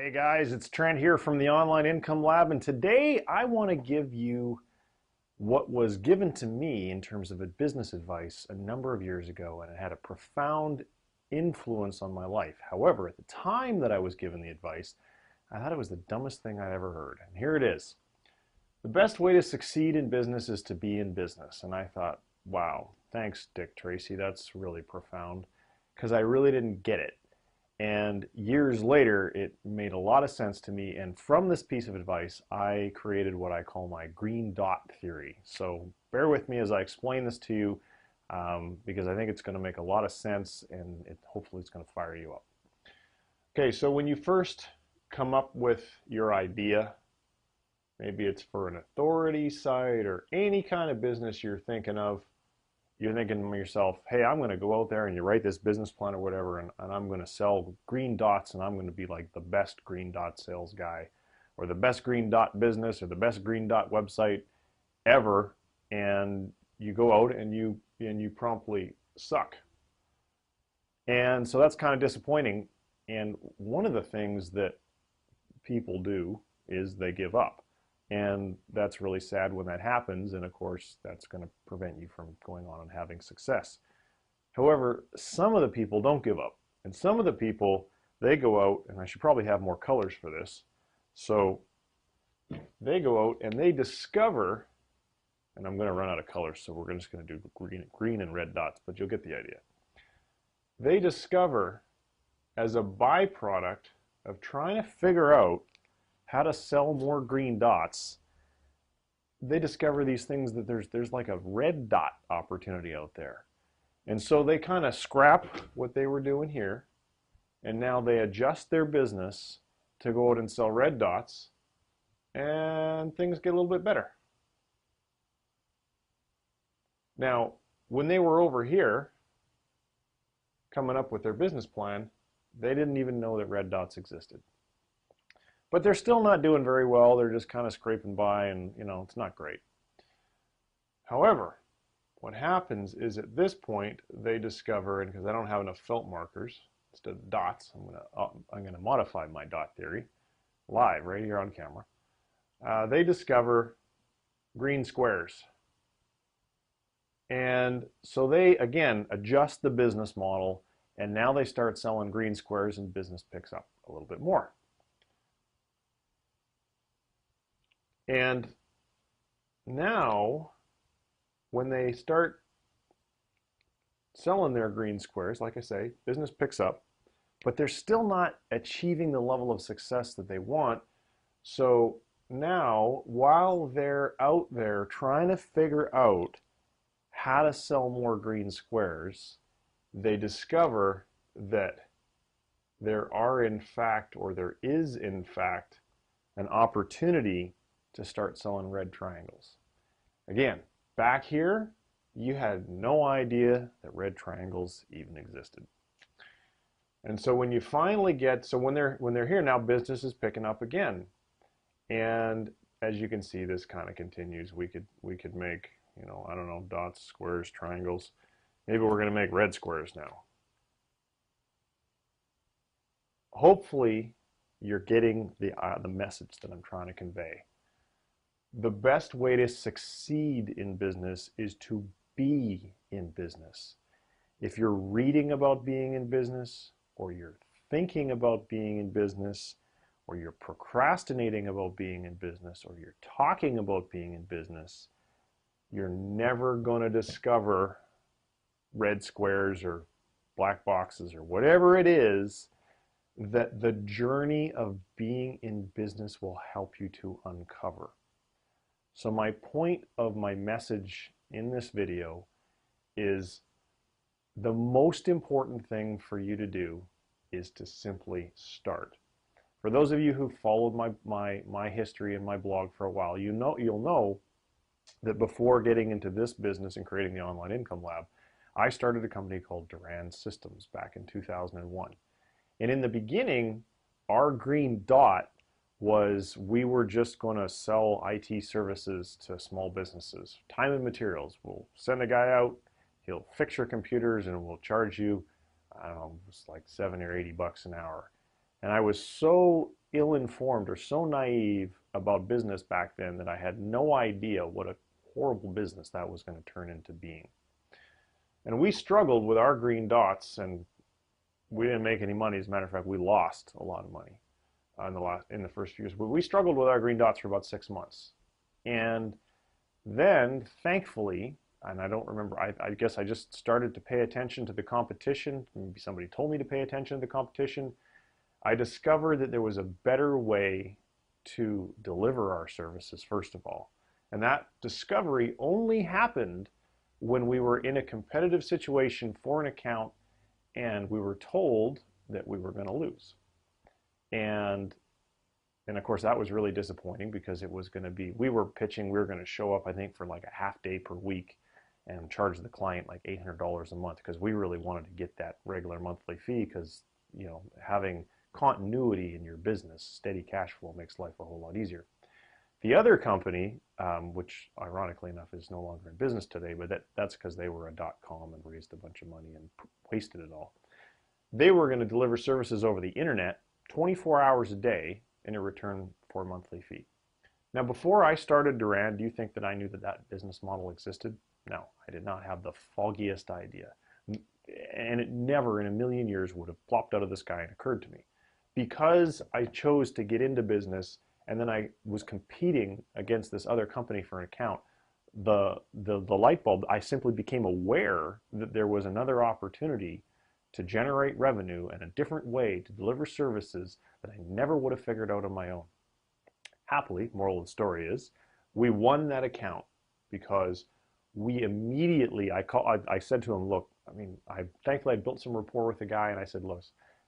Hey guys, it's Trent here from the Online Income Lab, and today I want to give you what was given to me in terms of a business advice a number of years ago, and it had a profound influence on my life. However, at the time that I was given the advice, I thought it was the dumbest thing I'd ever heard. And here it is. The best way to succeed in business is to be in business. And I thought, wow, thanks, Dick Tracy. That's really profound, because I really didn't get it. And years later, it made a lot of sense to me. And from this piece of advice, I created what I call my green dot theory. So bear with me as I explain this to you, because I think it's going to make a lot of sense, and hopefully it's going to fire you up. Okay, so when you first come up with your idea, maybe it's for an authority site or any kind of business you're thinking of, you're thinking to yourself, hey, I'm going to go out there, and you write this business plan or whatever, and I'm going to sell green dots, and I'm going to be like the best green dot sales guy, or the best green dot business, or the best green dot website ever. And you go out and you promptly suck. And so that's kind of disappointing. And one of the things that people do is they give up. And that's really sad when that happens, and of course that's going to prevent you from going on and having success. However, some of the people don't give up, and some of the people, they go out, and I should probably have more colors for this, so they go out and they discover, and I'm going to run out of colors, so we're just going to do green and red dots, but you'll get the idea. They discover, as a byproduct of trying to figure out how to sell more green dots, they discover these things, that there's like a red dot opportunity out there. And so they kind of scrap what they were doing here, and now they adjust their business to go out and sell red dots, and things get a little bit better. Now, when they were over here coming up with their business plan, they didn't even know that red dots existed. But they're still not doing very well. They're just kind of scraping by, and it's not great. However, what happens is at this point they discover, and because I don't have enough felt markers instead of dots, I'm gonna modify my dot theory live right here on camera. They discover green squares, and so they again adjust the business model, and now they start selling green squares, and business picks up a little bit more. And now, when they start selling their green squares, like I say, business picks up, but they're still not achieving the level of success that they want. So now, while they're out there trying to figure out how to sell more green squares, they discover that there is in fact an opportunity to start selling red triangles. Again, back here, you had no idea that red triangles even existed. And so when you finally get, so when they're here now, business is picking up again. And as you can see, this kind of continues. We could make, I don't know, dots, squares, triangles. Maybe we're going to make red squares now. Hopefully, you're getting the message that I'm trying to convey. The best way to succeed in business is to be in business. If you're reading about being in business, or you're thinking about being in business, or you're procrastinating about being in business, or you're talking about being in business, you're never going to discover red squares or black boxes or whatever it is that the journey of being in business will help you to uncover. So my point of my message in this video is the most important thing for you to do is to simply start. For those of you who followed my history and my blog for a while, you'll know that before getting into this business and creating the Online Income Lab, I started a company called Duran Systems back in 2001. And in the beginning, our green dot was we were just going to sell IT services to small businesses. Time and materials. We'll send a guy out, he'll fix your computers, and we'll charge you, I don't know, it's like $70 or $80 an hour. And I was so ill-informed or so naive about business back then that I had no idea what a horrible business that was going to turn into being. And we struggled with our green dots, and we didn't make any money. As a matter of fact, we lost a lot of money in the first few years. But we struggled with our green dots for about 6 months. And then, thankfully, and I don't remember, I guess I just started to pay attention to the competition. Maybe somebody told me to pay attention to the competition. I discovered that there was a better way to deliver our services, first of all. And that discovery only happened when we were in a competitive situation for an account and we were told that we were going to lose. And of course, that was really disappointing because it was going to be, we were going to show up, I think, for like a half day per week and charge the client like $800 a month because we really wanted to get that regular monthly fee because, you know, having continuity in your business, steady cash flow makes life a whole lot easier. The other company, which ironically enough is no longer in business today, but that's because they were a .com and raised a bunch of money and wasted it all. They were going to deliver services over the internet 24 hours a day in a return for a monthly fee. Now, before I started Duran, do you think that I knew that that business model existed? No, I did not have the foggiest idea. And it never in a million years would have plopped out of the sky and occurred to me. Because I chose to get into business and then I was competing against this other company for an account, the light bulb, I simply became aware that there was another opportunity to generate revenue and a different way to deliver services that I never would have figured out on my own. Happily, moral of the story is, we won that account because we immediately, I said to him, look, thankfully I built some rapport with the guy and I said,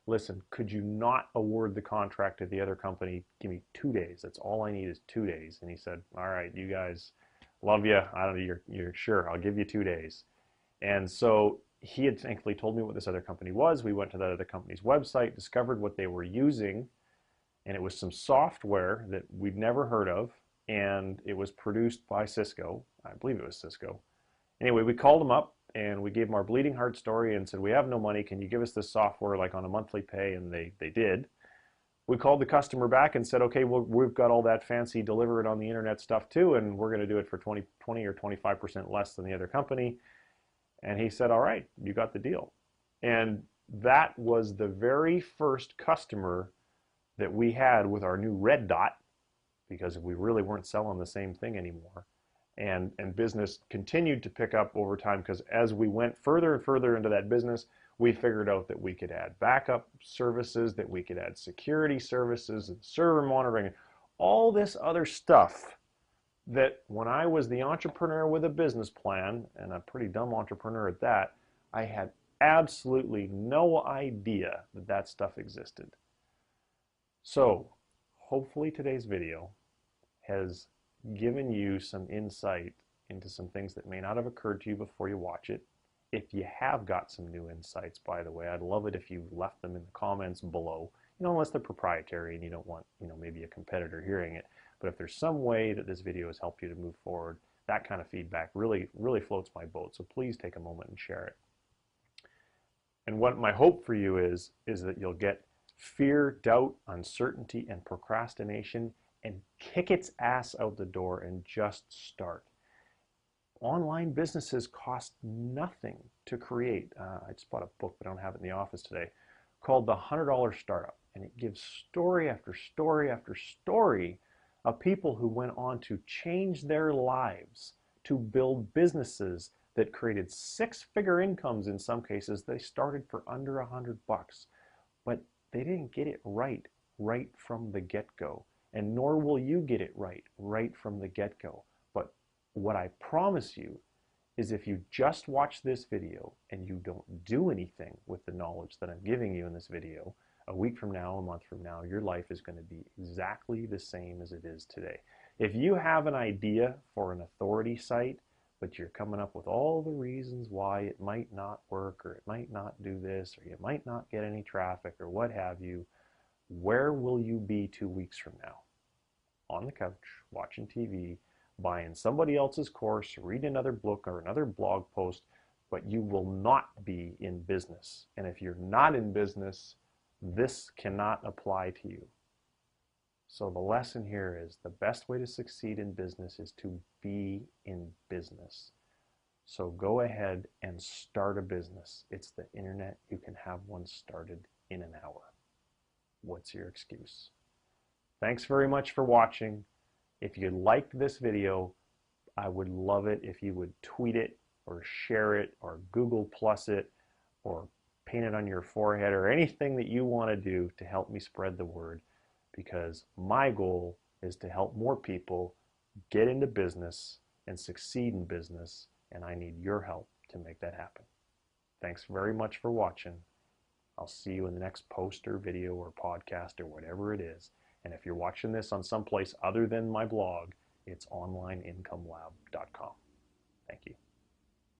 listen, could you not award the contract to the other company? Give me 2 days. That's all I need is 2 days. And he said, all right, you guys, love you. I don't know, you're sure, I'll give you 2 days. And so he had thankfully told me what this other company was. We went to that other company's website, discovered what they were using, and it was some software that we'd never heard of, and it was produced by Cisco. I believe it was Cisco. Anyway, we called them up and we gave them our bleeding heart story and said, we have no money, can you give us this software like on a monthly pay? And they did. We called the customer back and said, okay, well, we've got all that fancy deliver it on the internet stuff too, and we're going to do it for 20 or 25% less than the other company. And he said, all right, you got the deal. And that was the very first customer that we had with our new red dot, because we really weren't selling the same thing anymore. And business continued to pick up over time because as we went further and further into that business, we figured out that we could add backup services, that we could add security services and server monitoring, all this other stuff that when I was the entrepreneur with a business plan, and a pretty dumb entrepreneur at that, I had absolutely no idea that that stuff existed. So hopefully today's video has given you some insight into some things that may not have occurred to you before you watch it. If you have got some new insights, by the way, I'd love it if you left them in the comments below, unless they're proprietary and you don't want, maybe a competitor hearing it. But if there's some way that this video has helped you to move forward, that kind of feedback really, really floats my boat. So please take a moment and share it. And what my hope for you is that you'll get fear, doubt, uncertainty, and procrastination and kick its ass out the door and just start. Online businesses cost nothing to create. I just bought a book, but I don't have it in the office today, called The $100 Startup. And it gives story after story after story of people who went on to change their lives, to build businesses that created six-figure incomes in some cases. They started for under $100, but they didn't get it right from the get-go. And nor will you get it right from the get-go. But what I promise you is if you just watch this video and you don't do anything with the knowledge that I'm giving you in this video, a week from now, a month from now, your life is going to be exactly the same as it is today. If you have an idea for an authority site, but you're coming up with all the reasons why it might not work, or it might not do this, or you might not get any traffic, or what have you, where will you be 2 weeks from now? On the couch, watching TV, buying somebody else's course, reading another book or another blog post, but you will not be in business. And if you're not in business, this cannot apply to you. So the lesson here is the best way to succeed in business is to be in business. So go ahead and start a business. It's the internet. You can have one started in an hour. What's your excuse? Thanks very much for watching. If you liked this video, I would love it if you would tweet it or share it or Google Plus it or paint it on your forehead or anything that you want to do to help me spread the word, because my goal is to help more people get into business and succeed in business, and I need your help to make that happen. Thanks very much for watching. I'll see you in the next post or video or podcast or whatever it is. And if you're watching this on someplace other than my blog, it's onlineincomelab.com. Thank you.